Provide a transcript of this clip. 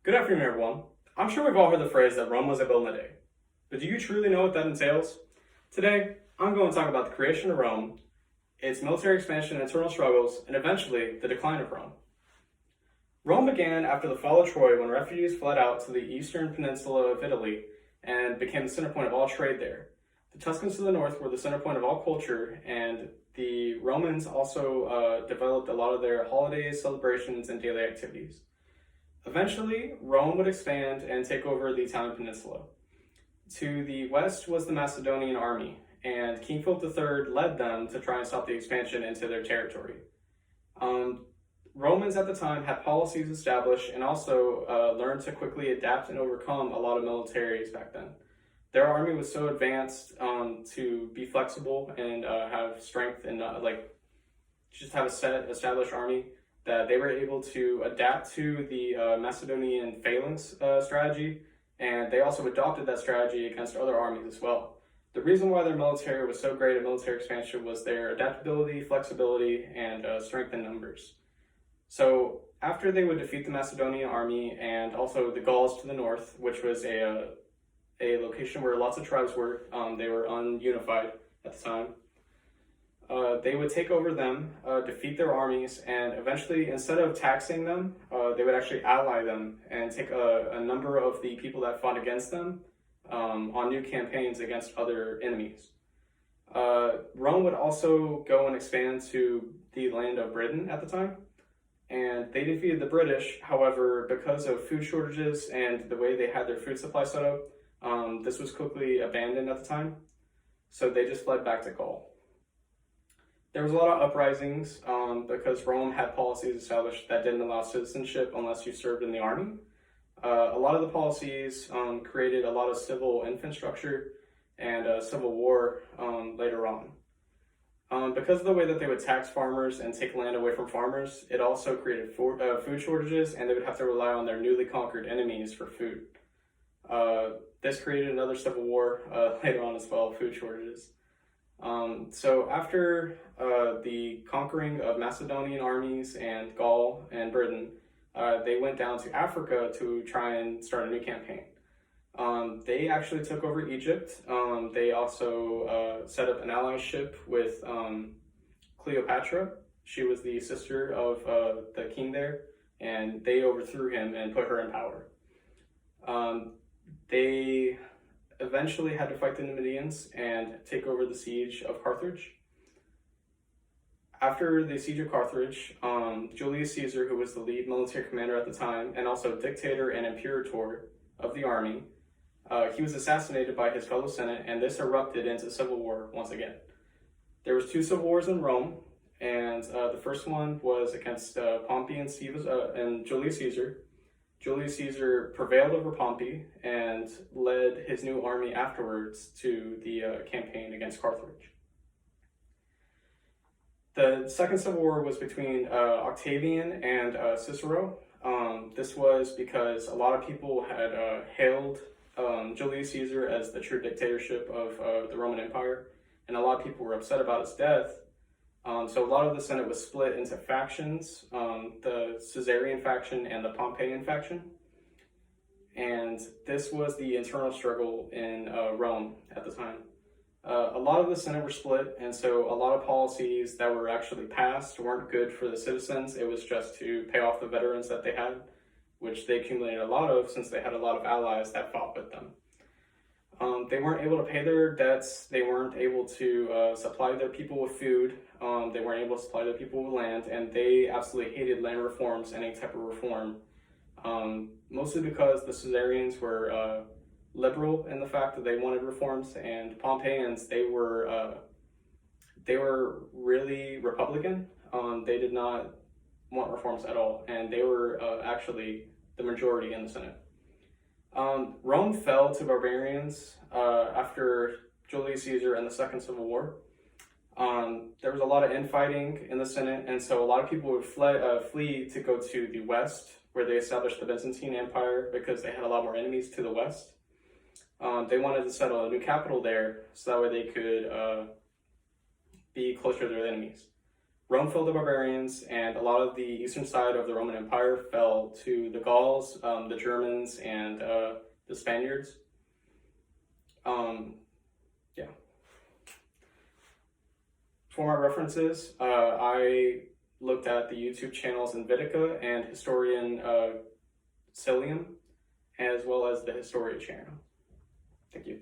Good afternoon, everyone. I'm sure we've all heard the phrase that Rome was built in a day, but do you truly know what that entails? Today, I'm going to talk about the creation of Rome, its military expansion and internal struggles, and eventually the decline of Rome. Rome began after the fall of Troy when refugees fled out to the eastern peninsula of Italy and became the center point of all trade there. The Tuscans to the north were the center point of all culture, and the Romans also developed a lot of their holidays, celebrations, and daily activities. Eventually, Rome would expand and take over the Italian peninsula. To the west was the Macedonian army, and King Philip III led them to try and stop the expansion into their territory. Romans at the time had policies established and also learned to quickly adapt and overcome a lot of militaries back then. Their army was so advanced to be flexible and have strength and just have a set established army that they were able to adapt to the Macedonian phalanx strategy, and they also adopted that strategy against other armies as well. The reason why their military was so great at military expansion was their adaptability, flexibility, and strength in numbers. So after they would defeat the Macedonian army and also the Gauls to the north, which was a location where lots of tribes were, they were ununified at the time. They would take over them, defeat their armies, and eventually, instead of taxing them, they would actually ally them and take a number of the people that fought against them on new campaigns against other enemies. Rome would also go and expand to the land of Britain at the time, and they defeated the British. However, because of food shortages and the way they had their food supply set up, this was quickly abandoned at the time, so they just fled back to Gaul. There was a lot of uprisings because Rome had policies established that didn't allow citizenship unless you served in the army. A lot of the policies created a lot of civil infrastructure and civil war later on. Because of the way that they would tax farmers and take land away from farmers, it also created food shortages, and they would have to rely on their newly conquered enemies for food. This created another civil war later on as well, food shortages. So after the conquering of Macedonian armies and Gaul and Britain, they went down to Africa to try and start a new campaign. They actually took over Egypt. They also set up an allyship with Cleopatra. She was the sister of the king there, and they overthrew him and put her in power. They eventually had to fight the Numidians and take over the siege of Carthage. After the siege of Carthage, Julius Caesar, who was the lead military commander at the time and also dictator and imperator of the army, he was assassinated by his fellow Senate, and this erupted into civil war once again. There was two civil wars in Rome, and the first one was against Pompey and Julius Caesar. Julius Caesar prevailed over Pompey and led his new army afterwards to the campaign against Carthage. The second civil war was between Octavian and Cicero. This was because a lot of people had hailed Julius Caesar as the true dictatorship of the Roman Empire, and a lot of people were upset about his death. So a lot of the Senate was split into factions, the Caesarian faction and the Pompeian faction. And this was the internal struggle in Rome at the time. A lot of the Senate were split, and so a lot of policies that were actually passed weren't good for the citizens. It was just to pay off the veterans that they had, which they accumulated a lot of since they had a lot of allies that fought with them. They weren't able to pay their debts. They weren't able to supply their people with food. They weren't able to supply their people with land, and they absolutely hated land reforms, any type of reform, mostly because the Caesarians were liberal in the fact that they wanted reforms, and Pompeians, they were really Republican. They did not want reforms at all, and they were actually the majority in the Senate. Rome fell to barbarians after Julius Caesar and the Second Civil War. There was a lot of infighting in the Senate, and so a lot of people would flee to go to the west, where they established the Byzantine Empire because they had a lot more enemies to the west. They wanted to settle a new capital there, so that way they could be closer to their enemies. Rome fell to barbarians, and a lot of the eastern side of the Roman Empire fell to the Gauls, the Germans, and the Spaniards. Yeah. For my references, I looked at the YouTube channels Invitica and historian Cilium, as well as the Historia channel. Thank you.